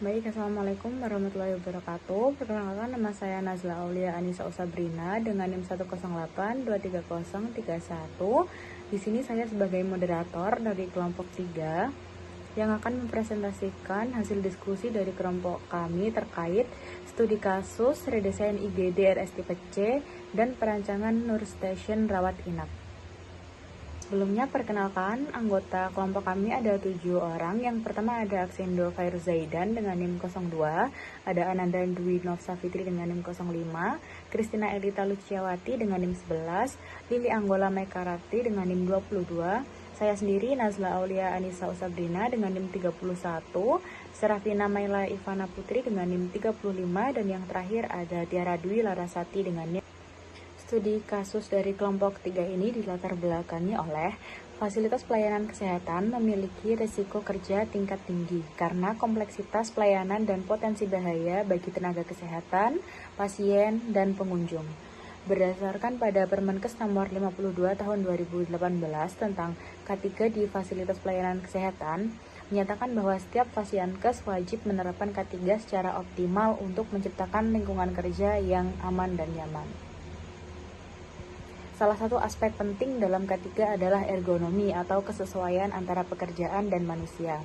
Baik, Assalamualaikum warahmatullahi wabarakatuh. Perkenalkan, nama saya Nazla Aulia Anissa Usabrina dengan NIM 108230331. Di sini saya sebagai moderator dari kelompok 3 yang akan mempresentasikan hasil diskusi dari kelompok kami terkait studi kasus redesain IGD RSTPC dan perancangan Nur Station rawat inap. Sebelumnya, perkenalkan, anggota kelompok kami ada 7 orang. Yang pertama ada Aksendo Fairzaidan dengan NIM 02, ada Ananda Dwi Nofsa Fitri dengan NIM 05, Kristina Elita Luciawati dengan NIM 11, Lili Anggola Mekarati dengan NIM 22, saya sendiri Nazla Aulia Anissa Usabrina dengan NIM 31, Serafina Maila Ivana Putri dengan NIM 35, dan yang terakhir ada Tiara Dwi Larasati dengan NIM. Studi kasus dari kelompok 3 ini dilatar belakangi oleh fasilitas pelayanan kesehatan memiliki risiko kerja tingkat tinggi karena kompleksitas pelayanan dan potensi bahaya bagi tenaga kesehatan, pasien, dan pengunjung. Berdasarkan pada Permenkes nomor 52 tahun 2018 tentang K3 di fasilitas pelayanan kesehatan, menyatakan bahwa setiap Fasiankes wajib menerapkan K3 secara optimal untuk menciptakan lingkungan kerja yang aman dan nyaman. Salah satu aspek penting dalam K3 adalah ergonomi atau kesesuaian antara pekerjaan dan manusia.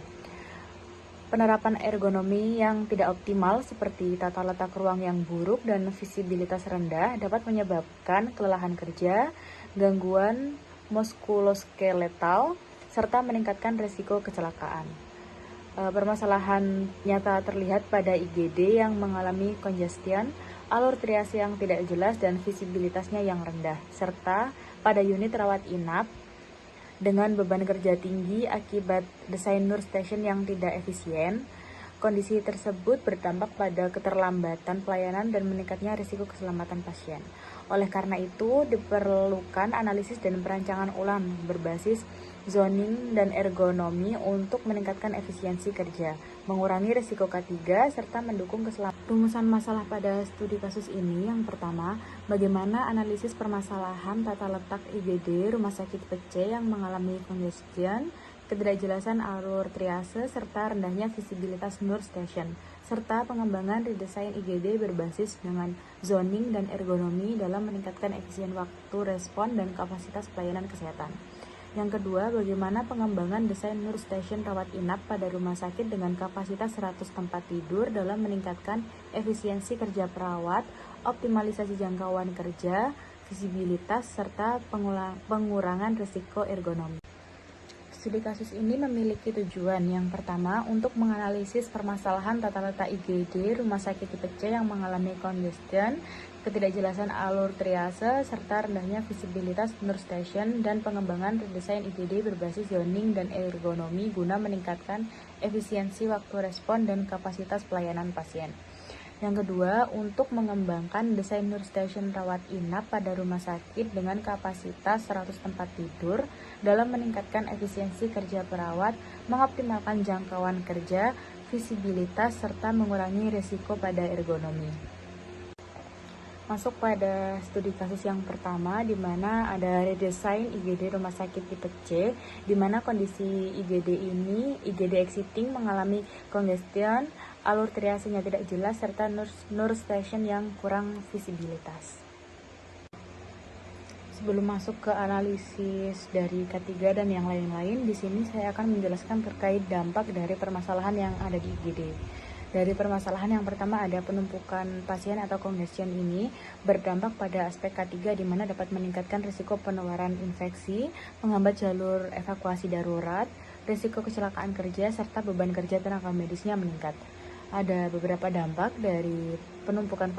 Penerapan ergonomi yang tidak optimal seperti tata letak ruang yang buruk dan visibilitas rendah dapat menyebabkan kelelahan kerja, gangguan muskuloskeletal, serta meningkatkan risiko kecelakaan. Permasalahan nyata terlihat pada IGD yang mengalami congestion, alur triase yang tidak jelas dan visibilitasnya yang rendah, serta pada unit rawat inap dengan beban kerja tinggi akibat desain Nur Station yang tidak efisien. Kondisi tersebut berdampak pada keterlambatan pelayanan dan meningkatnya risiko keselamatan pasien. Oleh karena itu, diperlukan analisis dan perancangan ulang berbasis zoning dan ergonomi untuk meningkatkan efisiensi kerja, mengurangi risiko K3, serta mendukung keselamatan. Rumusan masalah pada studi kasus ini yang pertama, bagaimana analisis permasalahan tata letak IGD Rumah Sakit PC yang mengalami congestion, ketidakjelasan alur triase, serta rendahnya visibilitas Nur Station, serta pengembangan redesain IGD berbasis dengan zoning dan ergonomi dalam meningkatkan efisien waktu respon dan kapasitas pelayanan kesehatan. Yang kedua, bagaimana pengembangan desain Nur Station rawat inap pada rumah sakit dengan kapasitas 100 tempat tidur dalam meningkatkan efisiensi kerja perawat, optimalisasi jangkauan kerja, visibilitas, serta pengurangan risiko ergonomi. Studi kasus ini memiliki tujuan yang pertama untuk menganalisis permasalahan tata letak IGD Rumah Sakit tipe C yang mengalami congestion, ketidakjelasan alur triase, serta rendahnya visibilitas Nur Station dan pengembangan redesain IGD berbasis zoning dan ergonomi guna meningkatkan efisiensi waktu respon dan kapasitas pelayanan pasien. Yang kedua, untuk mengembangkan desain Nur Station rawat inap pada rumah sakit dengan kapasitas 100 tempat tidur dalam meningkatkan efisiensi kerja perawat, mengoptimalkan jangkauan kerja, visibilitas, serta mengurangi risiko pada ergonomi. Masuk pada studi kasus yang pertama, di mana ada redesain IGD Rumah Sakit tipe C, di mana kondisi IGD exiting mengalami congestion, alur triasenya tidak jelas, serta Nur Station yang kurang visibilitas. Sebelum masuk ke analisis dari K3 dan yang lain-lain, di sini saya akan menjelaskan terkait dampak dari permasalahan yang ada di IGD. Dari permasalahan yang pertama ada penumpukan pasien atau congestion ini berdampak pada aspek K3 di mana dapat meningkatkan risiko penularan infeksi, menghambat jalur evakuasi darurat, risiko kecelakaan kerja, serta beban kerja tenaga medisnya meningkat. Ada beberapa dampak dari penumpukan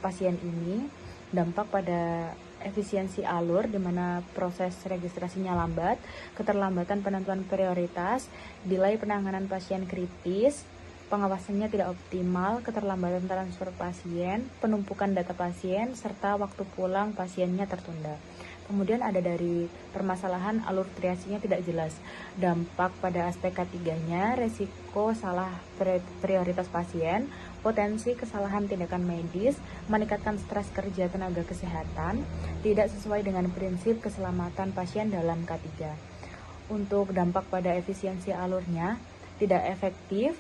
pasien ini, dampak pada efisiensi alur di mana proses registrasinya lambat, keterlambatan penentuan prioritas, delay penanganan pasien kritis, pengawasannya tidak optimal, keterlambatan transfer pasien, penumpukan data pasien, serta waktu pulang pasiennya tertunda. Kemudian ada dari permasalahan alur triasinya tidak jelas. Dampak pada aspek K3-nya, resiko salah prioritas pasien, potensi kesalahan tindakan medis, meningkatkan stres kerja tenaga kesehatan, tidak sesuai dengan prinsip keselamatan pasien dalam K3. Untuk dampak pada efisiensi alurnya, tidak efektif,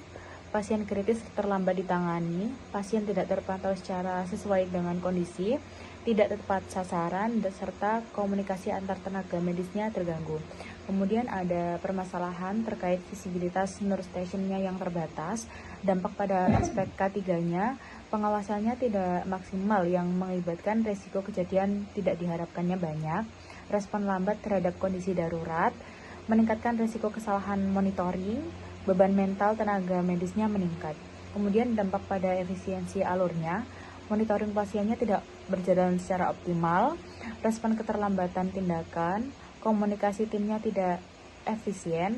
pasien kritis terlambat ditangani, pasien tidak terpantau secara sesuai dengan kondisi, tidak tepat sasaran, serta komunikasi antar tenaga medisnya terganggu. Kemudian ada permasalahan terkait visibilitas nurse station-nya yang terbatas, dampak pada aspek K3-nya, pengawasannya tidak maksimal yang mengakibatkan resiko kejadian tidak diharapkannya banyak, respon lambat terhadap kondisi darurat, meningkatkan risiko kesalahan monitoring, beban mental tenaga medisnya meningkat. Kemudian dampak pada efisiensi alurnya, monitoring pasiennya tidak berjalan secara optimal, respon keterlambatan tindakan, komunikasi timnya tidak efisien,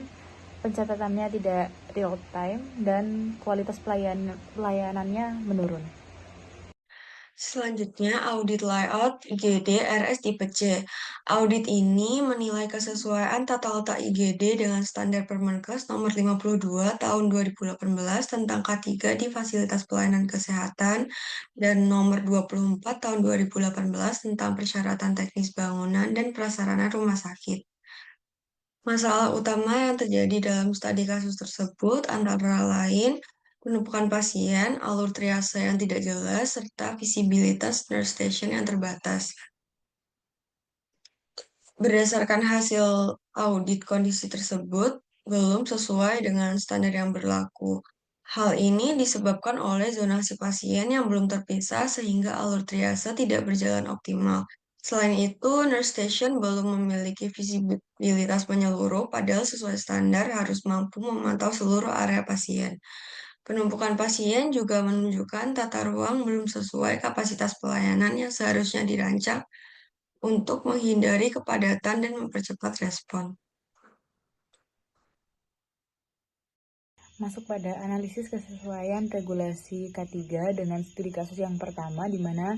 pencatatannya tidak real time, dan kualitas pelayanannya menurun. Selanjutnya, audit layout IGD RS tipe C. Audit ini menilai kesesuaian tata letak IGD dengan standar Permenkes nomor 52 tahun 2018 tentang K3 di fasilitas pelayanan kesehatan dan nomor 24 tahun 2018 tentang persyaratan teknis bangunan dan prasarana rumah sakit. Masalah utama yang terjadi dalam studi kasus tersebut antara lain penumpukan pasien, alur triase yang tidak jelas, serta visibilitas nurse station yang terbatas. Berdasarkan hasil audit, kondisi tersebut belum sesuai dengan standar yang berlaku. Hal ini disebabkan oleh zonasi pasien yang belum terpisah sehingga alur triase tidak berjalan optimal. Selain itu, nurse station belum memiliki visibilitas menyeluruh, padahal sesuai standar harus mampu memantau seluruh area pasien. Penumpukan pasien juga menunjukkan tata ruang belum sesuai kapasitas pelayanan yang seharusnya dirancang untuk menghindari kepadatan dan mempercepat respon. Masuk pada analisis kesesuaian regulasi K3 dengan studi kasus yang pertama, di mana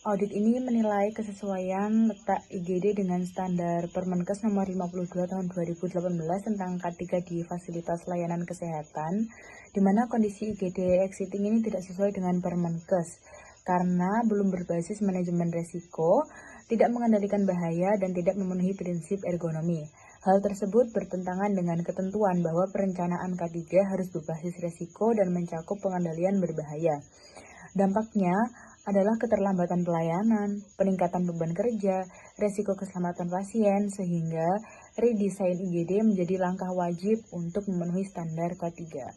audit ini menilai kesesuaian letak IGD dengan standar Permenkes nomor 52 tahun 2018 tentang K3 di fasilitas layanan kesehatan, di mana kondisi IGD exiting ini tidak sesuai dengan Permenkes karena belum berbasis manajemen resiko, tidak mengendalikan bahaya, dan tidak memenuhi prinsip ergonomi. Hal tersebut bertentangan dengan ketentuan bahwa perencanaan K3 harus berbasis resiko dan mencakup pengendalian berbahaya. Dampaknya adalah keterlambatan pelayanan, peningkatan beban kerja, resiko keselamatan pasien, sehingga redesign IGD menjadi langkah wajib untuk memenuhi standar K3.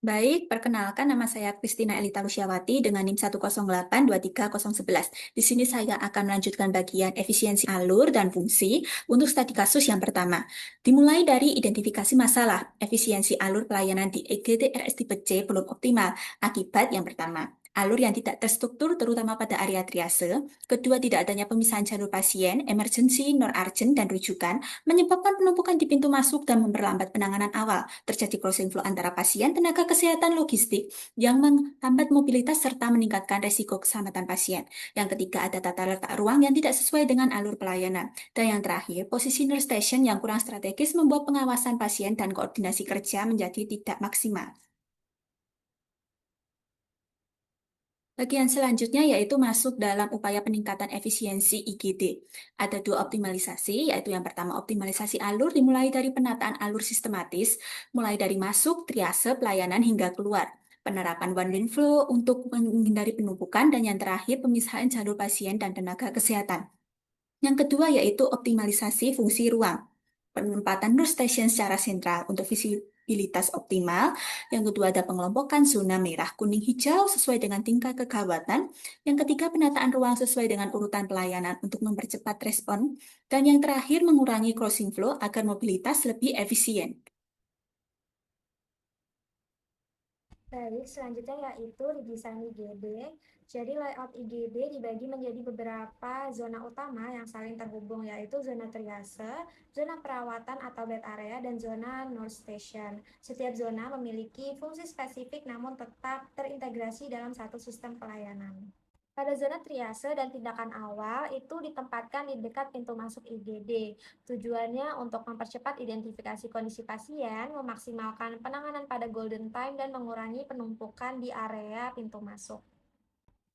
Baik, perkenalkan nama saya Kristina Elita Lusiawati dengan NIM 108230111. Di sini saya akan melanjutkan bagian efisiensi alur dan fungsi untuk studi kasus yang pertama. Dimulai dari identifikasi masalah, efisiensi alur pelayanan di EGD RS tipe C belum optimal. Akibat yang pertama, alur yang tidak terstruktur terutama pada area triase. Kedua, tidak adanya pemisahan jalur pasien, emergency, non-urgent, dan rujukan, menyebabkan penumpukan di pintu masuk dan memperlambat penanganan awal. Terjadi crossing flow antara pasien, tenaga kesehatan, logistik yang menghambat mobilitas serta meningkatkan resiko keselamatan pasien. Yang ketiga, ada tata letak ruang yang tidak sesuai dengan alur pelayanan. Dan yang terakhir, posisi nurse station yang kurang strategis membuat pengawasan pasien dan koordinasi kerja menjadi tidak maksimal. Bagian selanjutnya yaitu masuk dalam upaya peningkatan efisiensi IGD. Ada dua optimalisasi, yaitu yang pertama optimalisasi alur dimulai dari penataan alur sistematis, mulai dari masuk, triase, pelayanan hingga keluar. Penerapan one lane flow untuk menghindari penumpukan, dan yang terakhir pemisahan jalur pasien dan tenaga kesehatan. Yang kedua yaitu optimalisasi fungsi ruang. Penempatan nurse station secara sentral untuk visibilitas optimal. Yang kedua ada pengelompokan zona merah, kuning, hijau sesuai dengan tingkat kegawatan. Yang ketiga penataan ruang sesuai dengan urutan pelayanan untuk mempercepat respon. Dan yang terakhir mengurangi crossing flow agar mobilitas lebih efisien. Baik, selanjutnya yaitu redesign IGD. Jadi layout IGD dibagi menjadi beberapa zona utama yang saling terhubung, yaitu zona triase, zona perawatan atau bed area, dan zona nurse station. Setiap zona memiliki fungsi spesifik namun tetap terintegrasi dalam satu sistem pelayanan. Pada zona triase dan tindakan awal itu ditempatkan di dekat pintu masuk IGD. Tujuannya untuk mempercepat identifikasi kondisi pasien, memaksimalkan penanganan pada golden time, dan mengurangi penumpukan di area pintu masuk.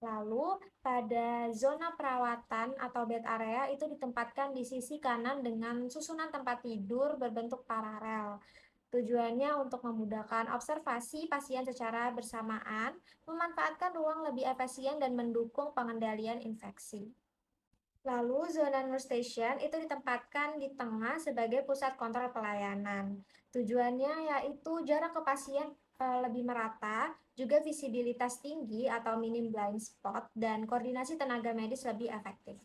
Lalu, pada zona perawatan atau bed area itu ditempatkan di sisi kanan dengan susunan tempat tidur berbentuk paralel. Tujuannya untuk memudahkan observasi pasien secara bersamaan, memanfaatkan ruang lebih efisien dan mendukung pengendalian infeksi. Lalu, zona nurse station itu ditempatkan di tengah sebagai pusat kontrol pelayanan. Tujuannya yaitu jarak ke pasien lebih merata, juga visibilitas tinggi atau minim blind spot, dan koordinasi tenaga medis lebih efektif.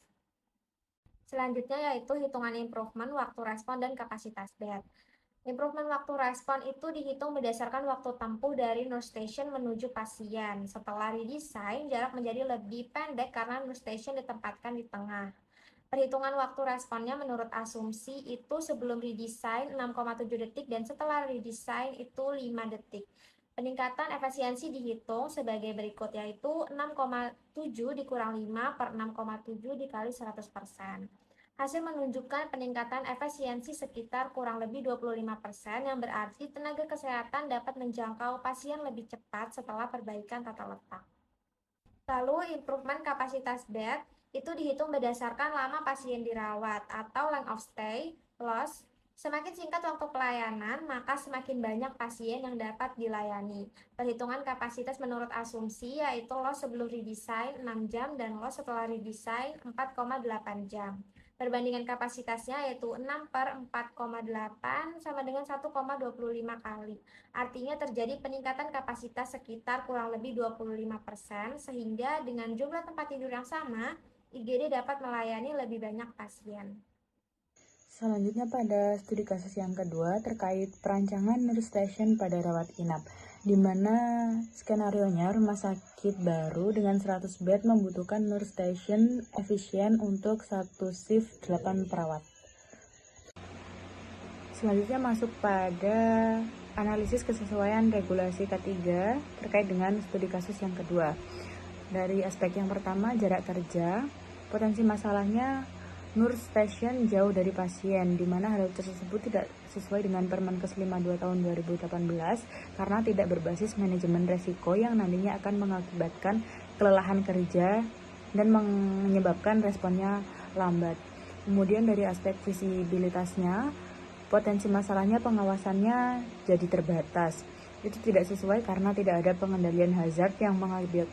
Selanjutnya yaitu hitungan improvement waktu respon dan kapasitas bed. Improvement waktu respon itu dihitung berdasarkan waktu tempuh dari nurse station menuju pasien. Setelah redesign, jarak menjadi lebih pendek karena nurse station ditempatkan di tengah. Perhitungan waktu responnya menurut asumsi itu sebelum redesign 6,7 detik dan setelah redesign itu 5 detik. Peningkatan efisiensi dihitung sebagai berikut, yaitu 6,7 dikurang 5 per 6,7 dikali 100%. Hasil menunjukkan peningkatan efisiensi sekitar kurang lebih 25%, yang berarti tenaga kesehatan dapat menjangkau pasien lebih cepat setelah perbaikan tata letak. Lalu, improvement kapasitas bed itu dihitung berdasarkan lama pasien dirawat atau length of stay, loss. Semakin singkat waktu pelayanan, maka semakin banyak pasien yang dapat dilayani. Perhitungan kapasitas menurut asumsi yaitu loss sebelum redesign 6 jam dan loss setelah redesign 4,8 jam. Perbandingan kapasitasnya yaitu 6 per 4,8 sama dengan 1,25 kali. Artinya terjadi peningkatan kapasitas sekitar kurang lebih 25%, sehingga dengan jumlah tempat tidur yang sama, IGD dapat melayani lebih banyak pasien. Selanjutnya pada studi kasus yang kedua terkait perancangan nurse station pada rawat inap, di mana skenarionya rumah sakit baru dengan 100 bed membutuhkan nurse station efisien untuk satu shift 8 perawat. Selanjutnya masuk pada analisis kesesuaian regulasi K3 terkait dengan studi kasus yang kedua. Dari aspek yang pertama, jarak kerja, potensi masalahnya nurse station jauh dari pasien, di mana hal tersebut tidak sesuai dengan Permenkes 52 tahun 2018 karena tidak berbasis manajemen resiko yang nantinya akan mengakibatkan kelelahan kerja dan menyebabkan responnya lambat. Kemudian dari aspek visibilitasnya, potensi masalahnya pengawasannya jadi terbatas. Itu tidak sesuai karena tidak ada pengendalian hazard yang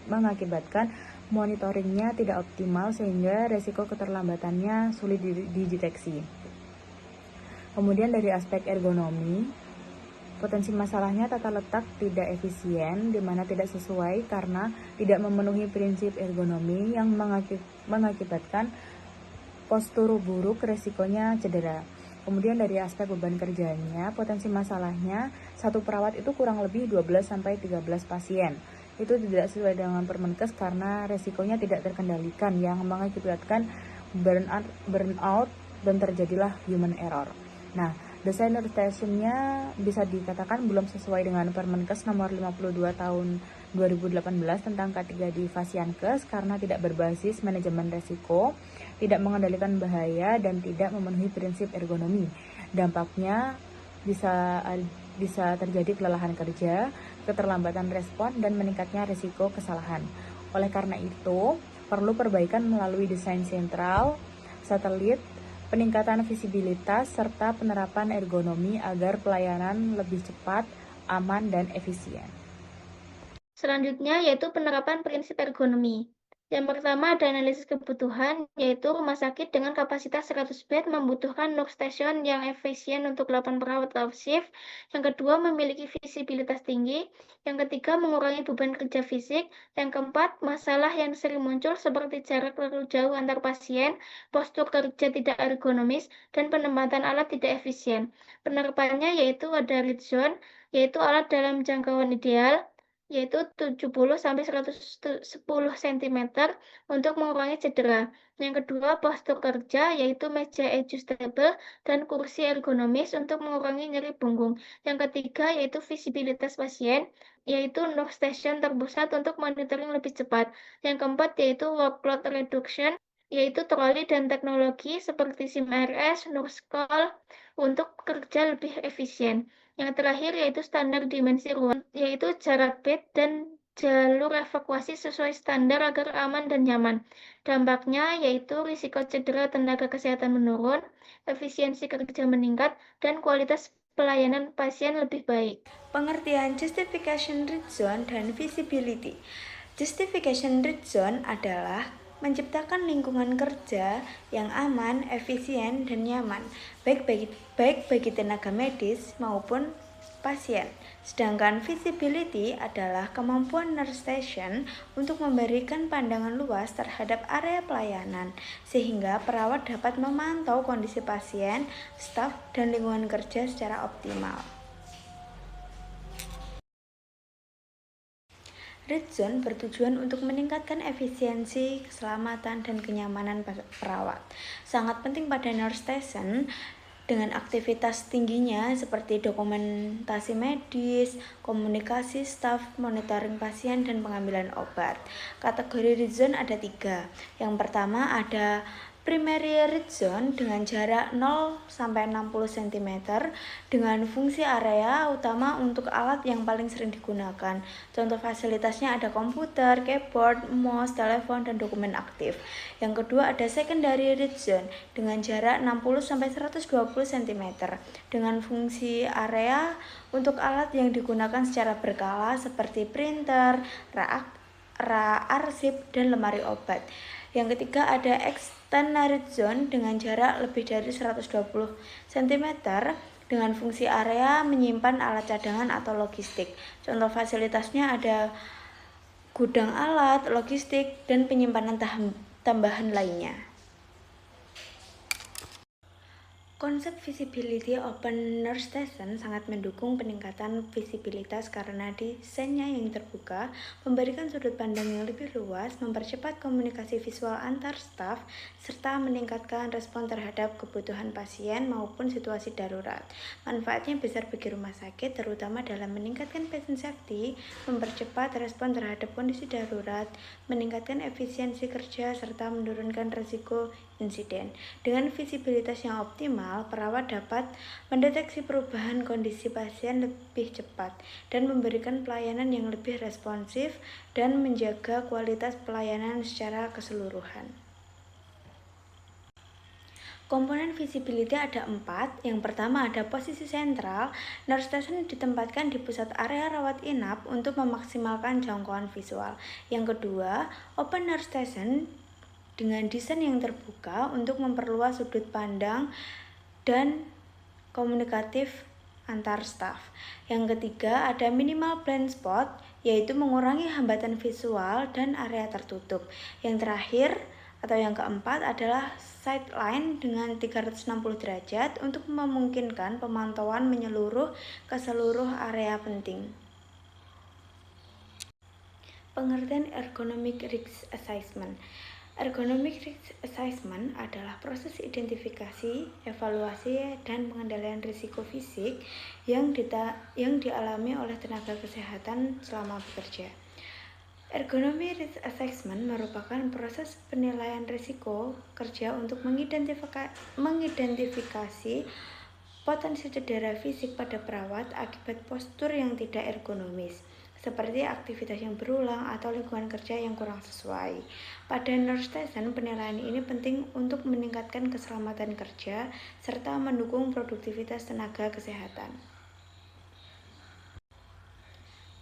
mengakibatkan monitoringnya tidak optimal sehingga resiko keterlambatannya sulit dideteksi. Kemudian dari aspek ergonomi, potensi masalahnya tata letak tidak efisien, di mana tidak sesuai karena tidak memenuhi prinsip ergonomi yang mengakibatkan postur buruk, resikonya cedera. Kemudian dari aspek beban kerjanya, potensi masalahnya satu perawat itu kurang lebih 12-13 pasien. Itu tidak sesuai dengan Permenkes karena resikonya tidak terkendalikan yang mengakibatkan burnout dan terjadilah human error. Nah, desain nurse station-nya bisa dikatakan belum sesuai dengan Permenkes nomor 52 tahun 2018 tentang K3 di Fasiankes karena tidak berbasis manajemen resiko, tidak mengendalikan bahaya, dan tidak memenuhi prinsip ergonomi. Dampaknya bisa terjadi kelelahan kerja, keterlambatan respon, dan meningkatnya risiko kesalahan. Oleh karena itu, perlu perbaikan melalui desain sentral, satelit, peningkatan visibilitas, serta penerapan ergonomi agar pelayanan lebih cepat, aman, dan efisien. Selanjutnya yaitu penerapan prinsip ergonomi. Yang pertama ada analisis kebutuhan, yaitu rumah sakit dengan kapasitas 100 bed membutuhkan nurse station yang efisien untuk 8 perawat off shift. Yang kedua, memiliki visibilitas tinggi. Yang ketiga, mengurangi beban kerja fisik. Yang keempat, masalah yang sering muncul seperti jarak terlalu jauh antar pasien, postur kerja tidak ergonomis, dan penempatan alat tidak efisien. Penerapannya yaitu ada read zone, yaitu alat dalam jangkauan ideal, yaitu 70-110 cm untuk mengurangi cedera. Yang kedua, postur kerja, yaitu meja adjustable dan kursi ergonomis untuk mengurangi nyeri punggung. Yang ketiga, yaitu visibilitas pasien, yaitu nurse station terpusat untuk monitoring lebih cepat. Yang keempat, yaitu workload reduction, yaitu troli dan teknologi seperti SIM-RS, nurse call untuk kerja lebih efisien. Yang terakhir yaitu standar dimensi ruang, yaitu jarak bed dan jalur evakuasi sesuai standar agar aman dan nyaman. Dampaknya yaitu risiko cedera tenaga kesehatan menurun, efisiensi kerja meningkat, dan kualitas pelayanan pasien lebih baik. Pengertian justification rate zone dan visibility. Justification rate zone adalah menciptakan lingkungan kerja yang aman, efisien, dan nyaman, baik bagi tenaga medis maupun pasien. Sedangkan visibility adalah kemampuan nurse station untuk memberikan pandangan luas terhadap area pelayanan, sehingga perawat dapat memantau kondisi pasien, staf, dan lingkungan kerja secara optimal. Red zone bertujuan untuk meningkatkan efisiensi, keselamatan, dan kenyamanan perawat. Sangat penting pada nurse station dengan aktivitas tingginya seperti dokumentasi medis, komunikasi staf, monitoring pasien, dan pengambilan obat. Kategori red zone ada 3. Yang pertama ada primary red zone dengan jarak 0-60 cm dengan fungsi area utama untuk alat yang paling sering digunakan. Contoh fasilitasnya ada komputer, keyboard, mouse, telepon, dan dokumen aktif. Yang kedua ada secondary red zone dengan jarak 60-120 cm dengan fungsi area untuk alat yang digunakan secara berkala seperti printer, rak arsip, dan lemari obat. Yang ketiga ada extended zone dengan jarak lebih dari 120 cm dengan fungsi area menyimpan alat cadangan atau logistik. Contoh fasilitasnya ada gudang alat, logistik, dan penyimpanan tambahan lainnya. Konsep visibility open nurse station sangat mendukung peningkatan visibilitas karena desainnya yang terbuka, memberikan sudut pandang yang lebih luas, mempercepat komunikasi visual antar staf, serta meningkatkan respon terhadap kebutuhan pasien maupun situasi darurat. Manfaatnya besar bagi rumah sakit, terutama dalam meningkatkan patient safety, mempercepat respon terhadap kondisi darurat, meningkatkan efisiensi kerja, serta menurunkan risiko insiden. Dengan visibilitas yang optimal, perawat dapat mendeteksi perubahan kondisi pasien lebih cepat dan memberikan pelayanan yang lebih responsif dan menjaga kualitas pelayanan secara keseluruhan. Komponen visibility ada 4. Yang pertama ada posisi sentral. Nurse station ditempatkan di pusat area rawat inap untuk memaksimalkan jangkauan visual. Yang kedua, open nurse station dengan desain yang terbuka untuk memperluas sudut pandang dan komunikatif antar staf. Yang ketiga ada minimal blind spot, yaitu mengurangi hambatan visual dan area tertutup. Yang terakhir atau yang keempat adalah sideline dengan 360 derajat untuk memungkinkan pemantauan menyeluruh ke seluruh area penting. Pengertian ergonomic risk assessment. Ergonomic risk assessment adalah proses identifikasi, evaluasi, dan pengendalian risiko fisik yang dialami oleh tenaga kesehatan selama bekerja. Ergonomic risk assessment merupakan proses penilaian risiko kerja untuk mengidentifikasi potensi cedera fisik pada perawat akibat postur yang tidak ergonomis, seperti aktivitas yang berulang atau lingkungan kerja yang kurang sesuai. Pada nurse station, penilaian ini penting untuk meningkatkan keselamatan kerja serta mendukung produktivitas tenaga kesehatan.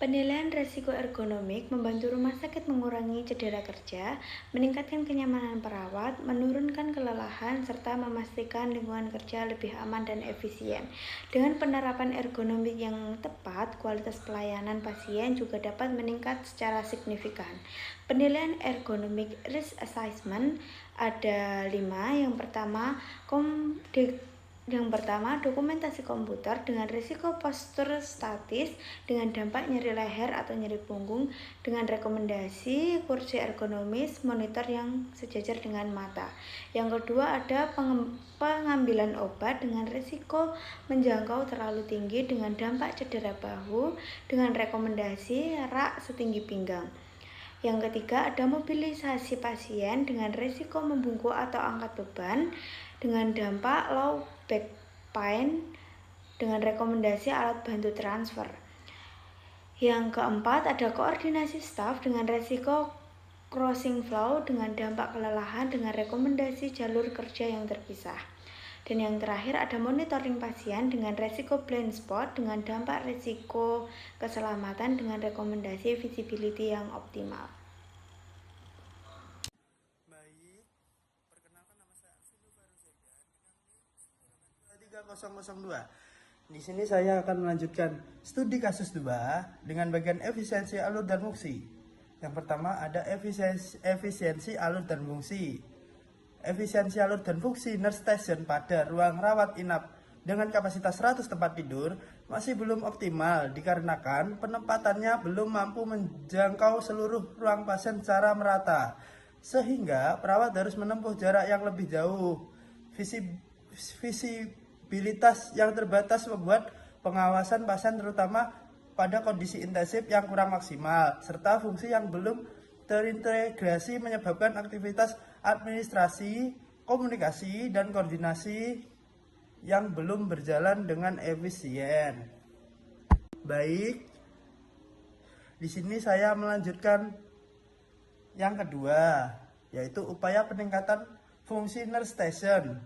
Penilaian risiko ergonomik membantu rumah sakit mengurangi cedera kerja, meningkatkan kenyamanan perawat, menurunkan kelelahan, serta memastikan lingkungan kerja lebih aman dan efisien. Dengan penerapan ergonomik yang tepat, kualitas pelayanan pasien juga dapat meningkat secara signifikan. Penilaian ergonomic risk assessment ada 5. Yang pertama, dokumentasi komputer dengan risiko postur statis dengan dampak nyeri leher atau nyeri punggung dengan rekomendasi kursi ergonomis, monitor yang sejajar dengan mata. Yang kedua, ada pengambilan obat dengan risiko menjangkau terlalu tinggi dengan dampak cedera bahu dengan rekomendasi rak setinggi pinggang. Yang ketiga, ada mobilisasi pasien dengan risiko membungkuk atau angkat beban dengan dampak low back pain dengan rekomendasi alat bantu transfer. Yang keempat, ada koordinasi staf dengan risiko crossing flow dengan dampak kelelahan dengan rekomendasi jalur kerja yang terpisah. Dan yang terakhir ada monitoring pasien dengan resiko blind spot dengan dampak resiko keselamatan dengan rekomendasi visibility yang optimal. Baik, perkenalkan nama saya Arvindo Farusega dengan NIM 3002. Di sini saya akan melanjutkan studi kasus 2 dengan bagian efisiensi alur dan fungsi. Yang pertama ada efisiensi alur dan fungsi. Efisiensi alur dan fungsi nurse station pada ruang rawat inap dengan kapasitas 100 tempat tidur masih belum optimal dikarenakan penempatannya belum mampu menjangkau seluruh ruang pasien secara merata, sehingga perawat harus menempuh jarak yang lebih jauh. Visibilitas yang terbatas membuat pengawasan pasien terutama pada kondisi intensif yang kurang maksimal, serta fungsi yang belum terintegrasi menyebabkan aktivitas administrasi, komunikasi, dan koordinasi yang belum berjalan dengan efisien. Baik, di sini saya melanjutkan yang kedua, yaitu upaya peningkatan fungsi nurse station.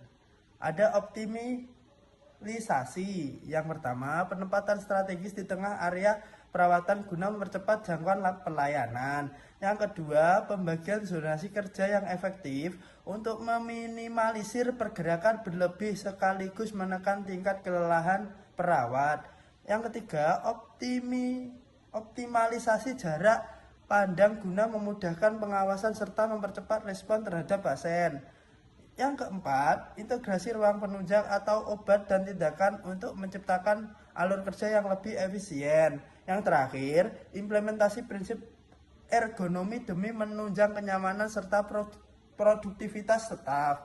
Ada optimisasi. Yang pertama, penempatan strategis di tengah area perawatan guna mempercepat jangkauan pelayanan. Yang kedua, pembagian zonasi kerja yang efektif untuk meminimalisir pergerakan berlebih sekaligus menekan tingkat kelelahan perawat. Yang ketiga, optimalisasi jarak pandang guna memudahkan pengawasan serta mempercepat respon terhadap pasien. Yang keempat, integrasi ruang penunjang atau obat dan tindakan untuk menciptakan alur kerja yang lebih efisien. Yang terakhir, implementasi prinsip ergonomi demi menunjang kenyamanan serta produktivitas staf.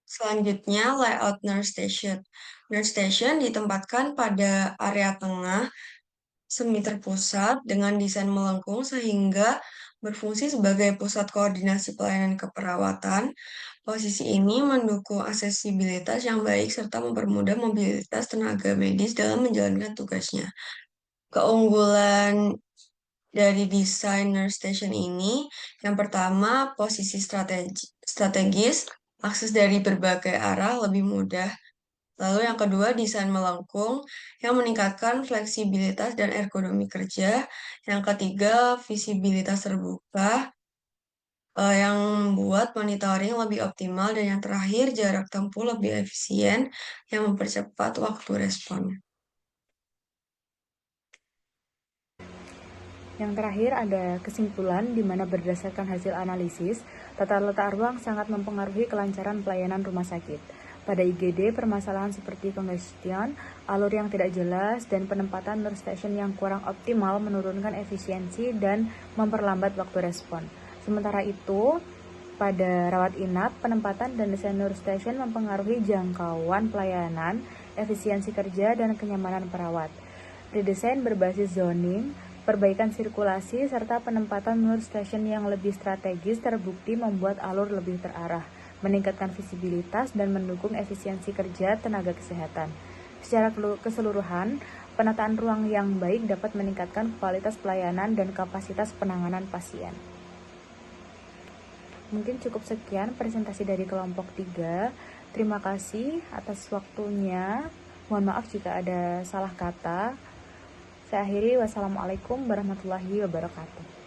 Selanjutnya, layout nurse station. Nurse station ditempatkan pada area tengah semi terpusat dengan desain melengkung sehingga berfungsi sebagai pusat koordinasi pelayanan keperawatan. Posisi ini mendukung aksesibilitas yang baik serta mempermudah mobilitas tenaga medis dalam menjalankan tugasnya. Keunggulan dari desain nurse station ini, yang pertama, posisi strategis, akses dari berbagai arah lebih mudah. Lalu yang kedua, desain melengkung yang meningkatkan fleksibilitas dan ergonomi kerja. Yang ketiga, visibilitas terbuka yang membuat monitoring lebih optimal. Dan yang terakhir, jarak tempuh lebih efisien yang mempercepat waktu respon. Yang terakhir ada kesimpulan di mana berdasarkan hasil analisis, tata letak ruang sangat mempengaruhi kelancaran pelayanan rumah sakit. Pada IGD, permasalahan seperti congestion, alur yang tidak jelas, dan penempatan nurse station yang kurang optimal menurunkan efisiensi dan memperlambat waktu respon. Sementara itu, pada rawat inap, penempatan dan desain nurse station mempengaruhi jangkauan pelayanan, efisiensi kerja, dan kenyamanan perawat. Redesain berbasis zoning, perbaikan sirkulasi, serta penempatan nurse station yang lebih strategis terbukti membuat alur lebih terarah, meningkatkan visibilitas, dan mendukung efisiensi kerja tenaga kesehatan. Secara keseluruhan, penataan ruang yang baik dapat meningkatkan kualitas pelayanan dan kapasitas penanganan pasien. Mungkin cukup sekian presentasi dari kelompok 3. Terima kasih atas waktunya. Mohon maaf jika ada salah kata. Saya akhiri, wassalamualaikum warahmatullahi wabarakatuh.